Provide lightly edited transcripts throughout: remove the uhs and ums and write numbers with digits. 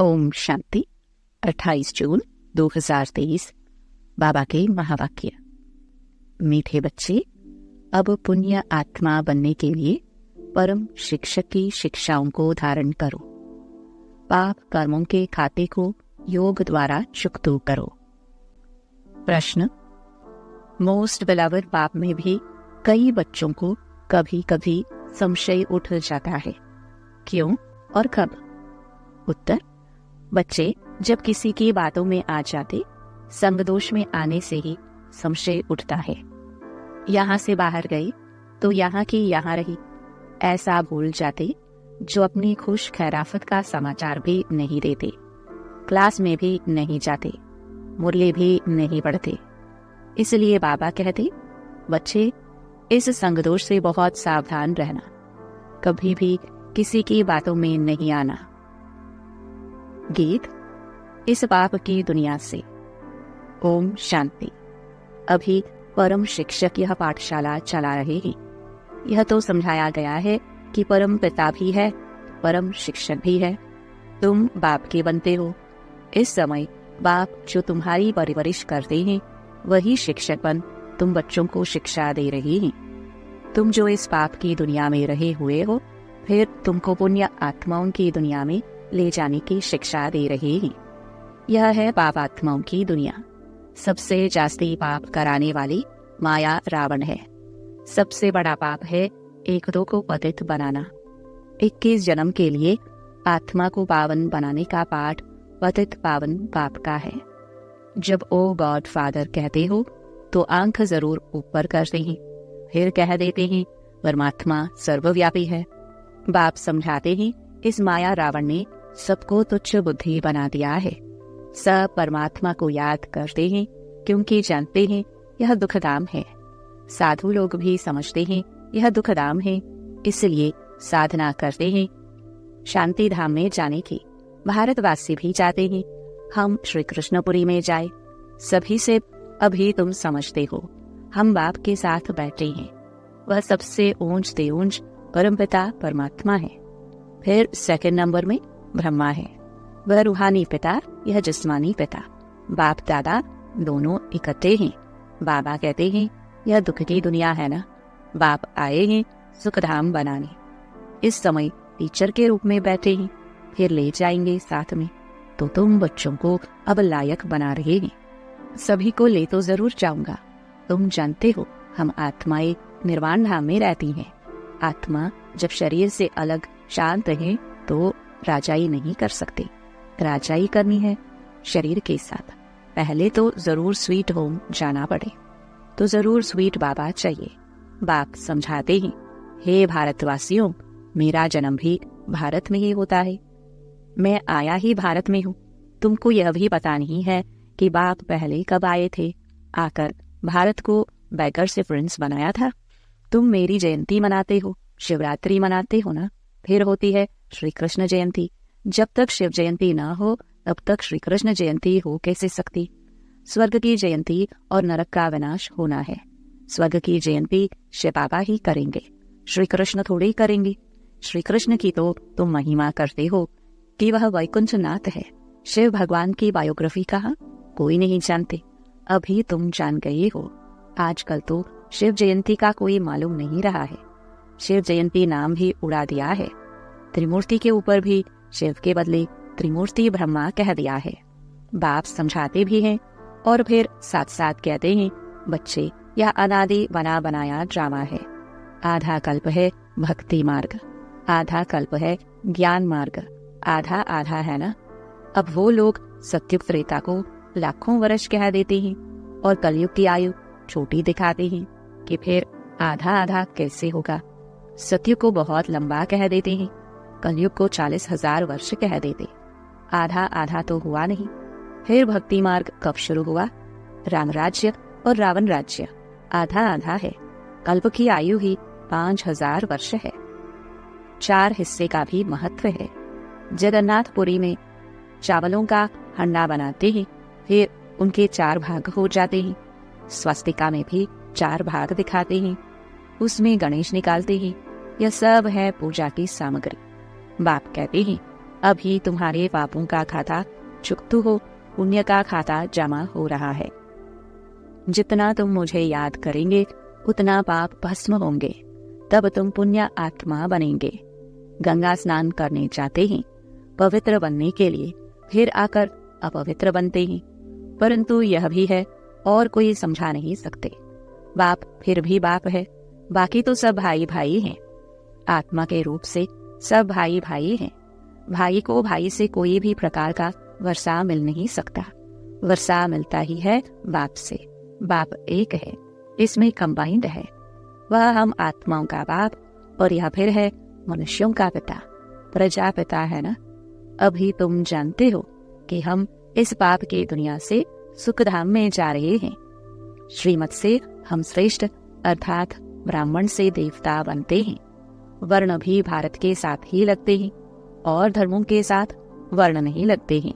ओम शांति। 28 जून 2023। बाबा के महावाक्य। मीठे बच्चे, अब पुण्य आत्मा बनने के लिए परम शिक्षक की शिक्षाओं को धारण करो। पाप कर्मों के खाते को योग द्वारा चुकतो करो। प्रश्न। मोस्ट बिलवड बाप में भी कई बच्चों को कभी कभी संशय उठ जाता है, क्यों और कब? उत्तर। बच्चे जब किसी की बातों में आ जाते, संगदोष में आने से ही संशय उठता है। यहाँ से बाहर गए तो यहाँ की यहाँ रही, ऐसा भूल जाते जो अपनी खुश खैराफत का समाचार भी नहीं देते, क्लास में भी नहीं जाते, मुरली भी नहीं पढ़ते। इसलिए बाबा कहते, बच्चे इस संगदोष से बहुत सावधान रहना, कभी भी किसी की बातों में नहीं आना। गीत। इस पाप की दुनिया से। ओम शांति। अभी परम शिक्षक यह पाठशाला चला रहे हैं। यह तो समझाया गया है कि परम पिता भी है, परम शिक्षक भी है। तुम बाप के बनते हो। इस समय बाप जो तुम्हारी परवरिश करते हैं, वही शिक्षक बन तुम बच्चों को शिक्षा दे रहे हैं। तुम जो इस पाप की दुनिया में रहे हुए हो, फिर तुमको पुण्य आत्माओं की दुनिया में ले जाने की शिक्षा दे रहे हैं। यह है पाप आत्माओं की दुनिया। सबसे जास्ती पाप कराने वाली माया रावण है। सबसे बड़ा पाप है एक दो को पतित बनाना। 21 जन्म के लिए आत्मा को पावन बनाने का पाठ पतित पावन पाप का है। जब ओ गॉड फादर कहते हो तो आंख जरूर ऊपर करते हैं, फिर कह देते हैं परमात्मा सर्वव्यापी है। बाप समझाते हैं, इस माया रावण ने सबको तुच्छ बुद्धि बना दिया है। सब परमात्मा को याद करते हैं क्योंकि जानते हैं यह दुखधाम है। साधु लोग भी समझते हैं यह दुखधाम है, इसलिए साधना करते हैं शांति धाम में जाने की। भारतवासी भी चाहते हैं हम श्री कृष्णपुरी में जाए। सभी से अभी तुम समझते हो हम बाप के साथ बैठे हैं। वह सबसे ऊंच ते ऊंच परमपिता परमात्मा है। फिर सेकंड नंबर में ब्रह्मा है। वह रूहानी पिता, यह जिस्मानी पिता। बाप दादा दोनों इकट्ठे हैं। बाबा कहते हैं यह दुख की दुनिया है ना, बाप आए हैं सुखधाम बनाने। इस समय टीचर के रूप में बैठे हैं, फिर ले जाएंगे साथ में। तो तुम बच्चों को अब लायक बना रहे हैं। सभी को ले तो जरूर जाऊंगा। तुम जानते हो हम आत्माएं निर्वाण धाम में रहती हैं। आत्मा जब शरीर से अलग शांत रहे तो राजाई नहीं कर सकते। राजाई करनी है शरीर के साथ, पहले तो जरूर स्वीट होम जाना पड़े, तो जरूर स्वीट बाबा चाहिए। बाप समझाते हैं, हे भारतवासियों, मेरा जन्म भी भारत में ही होता है। मैं आया ही भारत में हूँ। तुमको यह भी पता नहीं है कि बाप पहले कब आए थे, आकर भारत को बैगर से प्रिंस बनाया था। तुम मेरी जयंती मनाते हो, शिवरात्रि मनाते हो ना, फिर होती है श्री कृष्ण जयंती। जब तक शिव जयंती ना हो तब तक श्री कृष्ण जयंती हो कैसे सकती? स्वर्ग की जयंती और नरक का विनाश होना है। स्वर्ग की जयंती शिव बाबा ही करेंगे, श्री कृष्ण थोड़े करेंगे। श्री कृष्ण की तो तुम महिमा करते हो कि वह वैकुंठ नाथ है। शिव भगवान की बायोग्राफी कहाँ कोई नहीं जानते, अभी तुम जान गए हो। आजकल तो शिव जयंती का कोई मालूम नहीं रहा है। शिव जयंती नाम भी उड़ा दिया है। त्रिमूर्ति के ऊपर भी शिव के बदले त्रिमूर्ति ब्रह्मा कह दिया है। बाप समझाते भी हैं और फिर साथ साथ कहते हैं, बच्चे यह अनादि बना बनाया ड्रामा है। आधा कल्प है भक्ति मार्ग, आधा कल्प है ज्ञान मार्ग, आधा आधा है ना। अब वो लोग सत्युग त्रेता को लाखों वर्ष कह देते हैं और कलयुग की आयु छोटी दिखाते हैं कि फिर आधा आधा कैसे होगा। सत्युग को बहुत लंबा कह देते हैं, कलयुग को 40,000 वर्ष कह देते। आधा आधा तो हुआ नहीं। फिर भक्ति मार्ग कब शुरू हुआ? राम राज्य और रावण राज्य आधा आधा है। कल्प की आयु ही 5,000 वर्ष है। 4 हिस्से का भी महत्व है। जगन्नाथपुरी में चावलों का हंडा बनाते हैं, फिर उनके 4 भाग हो जाते हैं। स्वस्तिका में भी 4 भाग दिखाते हैं, उसमें गणेश निकालते हैं। यह सब है पूजा की सामग्री। बाप कहते हैं अभी तुम्हारे पापों का खाता चुकतू हो, पुण्य का खाता जमा हो रहा है। जितना तुम मुझे याद करेंगे उतना पाप भस्म होंगे, तब तुम पुण्य आत्मा बनेंगे। गंगा स्नान करने जाते हैं पवित्र बनने के लिए, फिर आकर अपवित्र बनते हैं। परंतु यह भी है, और कोई समझा नहीं सकते, बाप फिर भी बाप है। बाकी तो सब भाई भाई हैं। आत्मा के रूप से सब भाई भाई हैं। भाई को भाई से कोई भी प्रकार का वर्षा मिल नहीं सकता। वर्षा मिलता ही है बाप से। बाप एक है, इसमें कंबाइंड है। वह हम आत्माओं का बाप, और यह फिर है मनुष्यों का पिता, प्रजापिता है ना। अभी तुम जानते हो कि हम इस पाप की दुनिया से सुखधाम में जा रहे हैं। श्रीमत से हम श्रेष्ठ अर्थात ब्राह्मण से देवता बनते हैं। वर्ण भी भारत के साथ ही लगते हैं, और धर्मों के साथ वर्ण नहीं लगते हैं।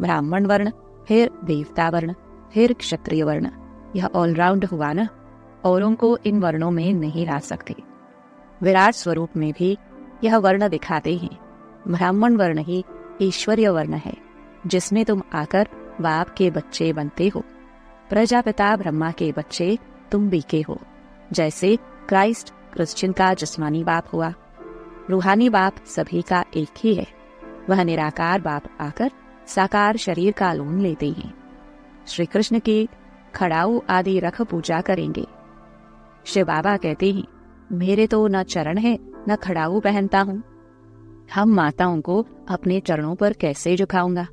ब्राह्मण वर्ण, फिर देवता वर्ण, फिर क्षत्रिय वर्ण। यह ऑलराउंड हुआ ना। औरों को इन वर्णों में नहीं ला सकते। विराट स्वरूप में भी यह वर्ण दिखाते हैं। ब्राह्मण वर्ण ही ईश्वरीय वर्ण है, जिसमें तुम आकर बाप के बच्चे बनते हो। प्रजापिता ब्रह्मा के बच्चे तुम भी के हो। जैसे क्राइस्ट क्रिश्चियन का जिस्मानी बाप हुआ, रूहानी बाप सभी का एक ही है। वह निराकार बाप आकर साकार शरीर का लोन लेते हैं। श्री कृष्ण की खड़ाऊ आदि रख पूजा करेंगे। शिव बाबा कहते हैं, मेरे तो न चरण है न खड़ाऊ पहनता हूँ। हम माताओं को अपने चरणों पर कैसे झुकाऊंगा।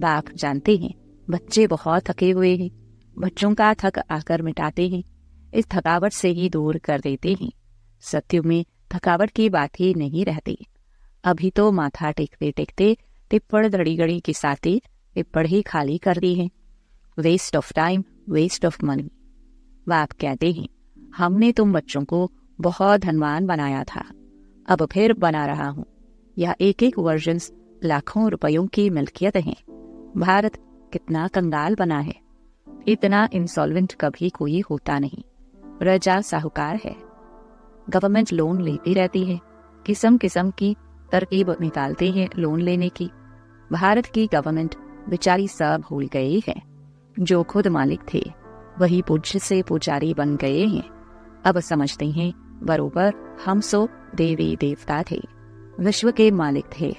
बाप जानते हैं बच्चे बहुत थके हुए हैं। बच्चों का थक आकर मिटाते हैं, इस थकावट से ही दूर कर देते हैं। सत्युग में थकावट की बात ही नहीं रहती। अभी तो माथा टेकते टेकते टिप्पण दड़ी गड़ी किसाते टिप्पण ही खाली कर दी है। Waste of time, waste of money. बाप कहते हैं, हमने तुम बच्चों को बहुत धनवान बनाया था, अब फिर बना रहा हूँ। यह एक एक वर्जन लाखों रुपयों की मिल्कियत है। भारत कितना कंगाल बना है। इतना इंसॉल्वेंट कभी कोई होता नहीं। प्रजा साहूकार है। गवर्नमेंट लोन लेती रहती है, किस्म किस्म की तरकीब निकालते हैं लोन लेने की। भारत की गवर्नमेंट बेचारी सब भूल गई है। जो खुद मालिक थे वही पूज्य से पुजारी बन गए हैं। अब समझते हैं बरोबर हम सो देवी देवता थे, विश्व के मालिक थे।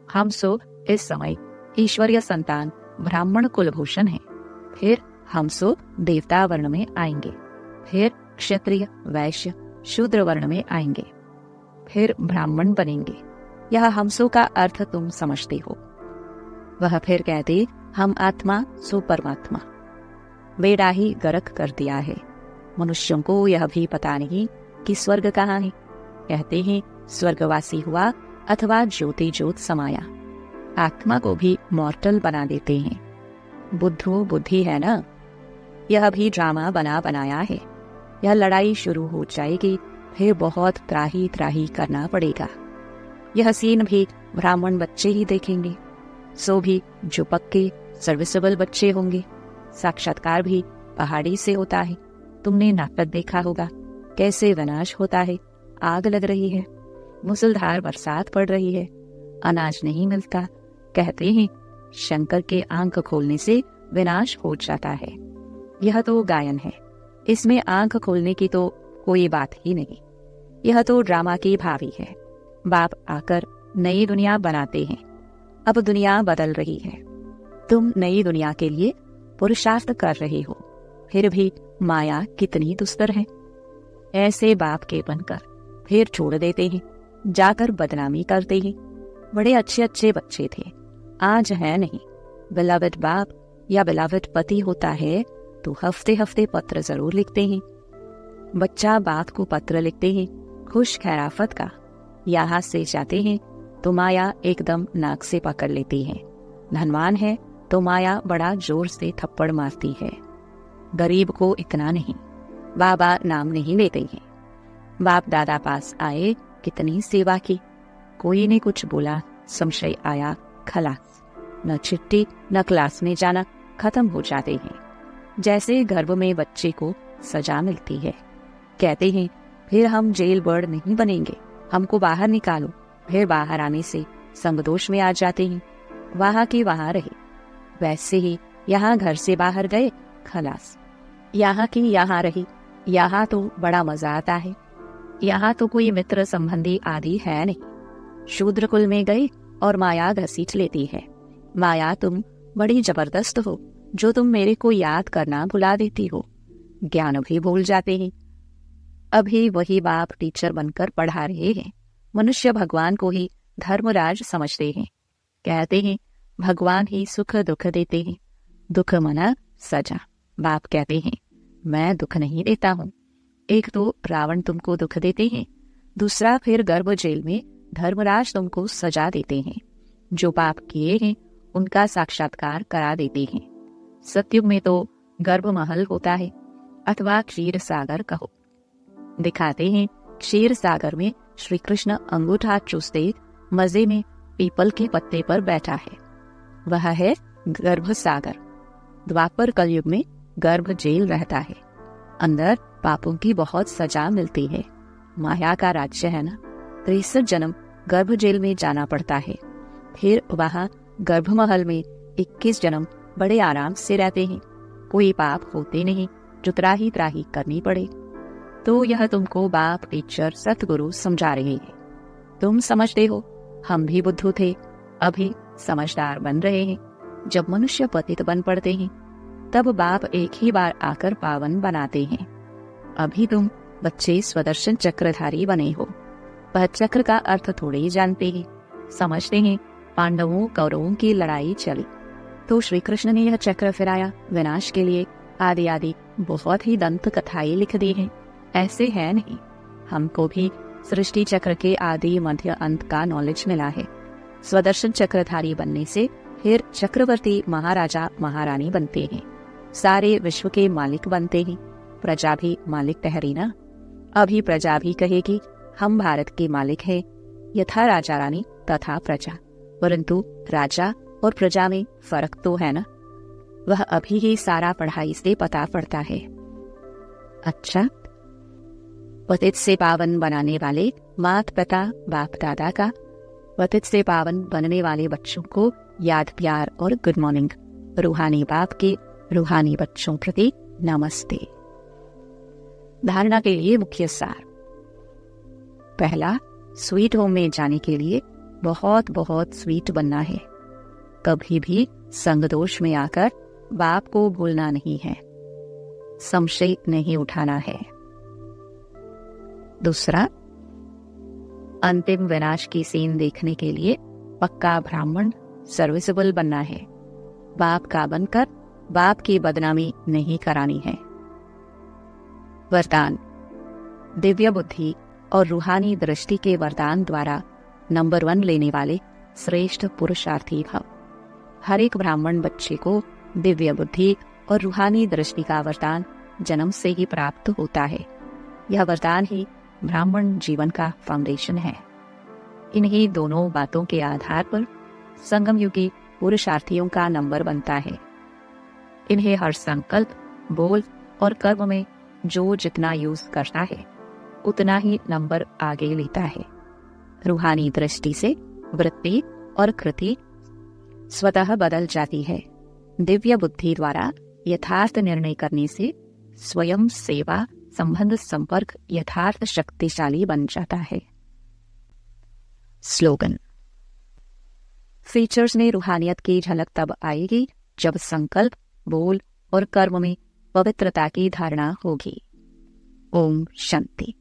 हम सो इस समय ईश्वरीय संतान ब्राह्मण कुलभूषण है। फिर हम सो देवता वर्ण में आएंगे, फिर क्षत्रिय वैश्य शूद्र वर्ण में आएंगे, फिर ब्राह्मण बनेंगे। यह हमसो का अर्थ तुम समझते हो। वह फिर कहते, हम आत्मा सो परमात्मा। बेड़ा ही गर्क कर दिया है। मनुष्यों को यह भी पता नहीं कि स्वर्ग कहाँ है। कहते हैं स्वर्गवासी हुआ अथवा ज्योति ज्योत समाया। आत्मा को भी मॉर्टल बना देते हैं। बुद्धो बुद्धि है ना। यह भी ड्रामा बना बनाया है। यह लड़ाई शुरू हो जाएगी, फिर बहुत त्राही त्राही करना पड़ेगा। यह सीन भी ब्राह्मण बच्चे ही देखेंगे। सो भी जो पक्के सर्विसेबल बच्चे होंगे। साक्षात्कार भी पहाड़ी से होता है। तुमने नाटक देखा होगा कैसे विनाश होता है। आग लग रही है, मूसलधार बरसात पड़ रही है, अनाज नहीं मिलता। कहते हैं शंकर के आंख खोलने से विनाश हो जाता है। यह तो गायन है, इसमें आंख खोलने की तो कोई बात ही नहीं। यह तो ड्रामा की भावी है। बाप आकर नई दुनिया बनाते हैं। अब दुनिया बदल रही है। तुम नई दुनिया के लिए पुरुषार्थ कर रहे हो, फिर भी माया कितनी दुस्तर है। ऐसे बाप के बनकर फिर छोड़ देते हैं, जाकर बदनामी करते हैं। बड़े अच्छे अच्छे बच्चे थे, आज है नहीं। बिलावट बाप या बिलावट पति होता है तो हफ्ते हफ्ते पत्र जरूर लिखते हैं। बच्चा बाप को पत्र लिखते हैं खुश खैराफत का। यहाँ से जाते हैं तो माया एकदम नाक से पकड़ लेती है। धनवान है तो माया बड़ा जोर से थप्पड़ मारती है। गरीब को इतना नहीं। बाबा नाम नहीं लेते हैं। बाप दादा पास आए, कितनी सेवा की, कोई ने कुछ बोला, संशय आया, खलास। न चिट्ठी न क्लास में जाना, खत्म हो जाते हैं। जैसे गर्भ में बच्चे को सजा मिलती है। कहते हैं फिर हम जेल बर्ड नहीं बनेंगे, हमको बाहर निकालो। फिर बाहर आने से संगदोष में आ जाते हैं, वहां के वहां रहे। वैसे ही यहाँ घर से बाहर गए, खलास। यहाँ की यहाँ रही, यहाँ तो बड़ा मजा आता है। यहाँ तो कोई मित्र संबंधी आदि है नहीं। शूद्र कुल में गए और माया घसीट लेती है। माया तुम बड़ी जबरदस्त हो, जो तुम मेरे को याद करना भुला देती हो। ज्ञान भी भूल जाते हैं। अभी वही बाप टीचर बनकर पढ़ा रहे हैं। मनुष्य भगवान को ही धर्मराज समझते हैं। कहते हैं भगवान ही सुख दुख देते हैं, दुख मना सजा। बाप कहते हैं मैं दुख नहीं देता हूँ। एक तो रावण तुमको दुख देते हैं, दूसरा फिर गर्भ जेल में धर्मराज तुमको सजा देते हैं। जो पाप किए हैं उनका साक्षात्कार करा देते हैं। सतयुग में तो गर्भ महल होता है, अथवा क्षीर सागर कहो। दिखाते हैं क्षीर सागर में श्री कृष्ण अंगूठा चूसते मजे में पीपल के पत्ते पर बैठा है। वह है गर्भ सागर। द्वापर कलयुग में गर्भ जेल रहता है। अंदर पापों की बहुत सजा मिलती है। माया का राज्य है ना, 63 जन्म गर्भ जेल में जाना पड़ता है। फिर वहां गर्भ महल में 21 जन्म बड़े आराम से रहते हैं। कोई पाप होते नहीं जो त्राही त्राही करनी पड़े। तो यह तुमको बाप टीचर सतगुरु समझा रहे हैं। तुम समझते हो हम भी बुद्धू थे, अभी समझदार बन रहे हैं। जब मनुष्य पतित बन पड़ते हैं तब बाप एक ही बार आकर पावन बनाते हैं। अभी तुम बच्चे स्वदर्शन चक्रधारी बने हो। वह चक्र का अर्थ थोड़े ही जानते हैं। समझते हैं पांडवों कौरवों की लड़ाई चली तो श्री कृष्ण ने यह चक्र फिराया विनाश के लिए, आदि आदि बहुत ही दंत कथाएं लिख दी हैं। ऐसे है नहीं, हमको भी सृष्टि चक्र के आदि मध्य अंत का नॉलेज मिला है। स्वदर्शन चक्रधारी बनने से फिर चक्रवर्ती महाराजा महारानी बनते हैं। सारे विश्व के मालिक बनते हैं। प्रजा भी मालिक ठहरी ना। अभी प्रजा भी कहेगी हम भारत के मालिक हैं, यथा राजा रानी तथा प्रजा। परंतु राजा और प्रजा में फर्क तो है ना। वह अभी ही सारा पढ़ाई से पता पड़ता है। अच्छा, पतित से पावन बनाने वाले मात पिता बाप दादा का, पतित से पावन बनने वाले बच्चों को याद प्यार और गुड मॉर्निंग। रूहानी बाप के रूहानी बच्चों प्रति नमस्ते। धारणा के लिए मुख्य सार। पहला, स्वीट होम में जाने के लिए बहुत बहुत स्वीट बनना है। कभी भी संगदोष में आकर बाप को भूलना नहीं है। संशय नहीं उठाना है। दूसरा, अंतिम विनाश की सीन देखने के लिए पक्का ब्राह्मण सर्विसेबल बनना है। बाप का बनकर बाप की बदनामी नहीं करानी है। वरदान। दिव्य बुद्धि और रूहानी दृष्टि के वरदान द्वारा नंबर 1 लेने वाले श्रेष्ठ पुरुषार्थी भव। हर एक ब्राह्मण बच्चे को दिव्य बुद्धि और रूहानी दृष्टि का वरदान जन्म से ही प्राप्त होता है। यह वरदान ही ब्राह्मण जीवन का फाउंडेशन है। इन्हीं दोनों बातों के आधार पर संगम युगी पुरुषार्थियों का नंबर बनता है। इन्हें हर संकल्प, बोल और कर्म में जो जितना यूज करता है उतना ही नंबर आगे लेता है। रूहानी दृष्टि से वृत्ति और कृति स्वतः बदल जाती है। दिव्य बुद्धि द्वारा यथार्थ निर्णय करने से स्वयं सेवा संबंध संपर्क यथार्थ शक्तिशाली बन जाता है। स्लोगन। फीचर्स में रूहानियत की झलक तब आएगी जब संकल्प, बोल और कर्म में पवित्रता की धारणा होगी। ओम शांति।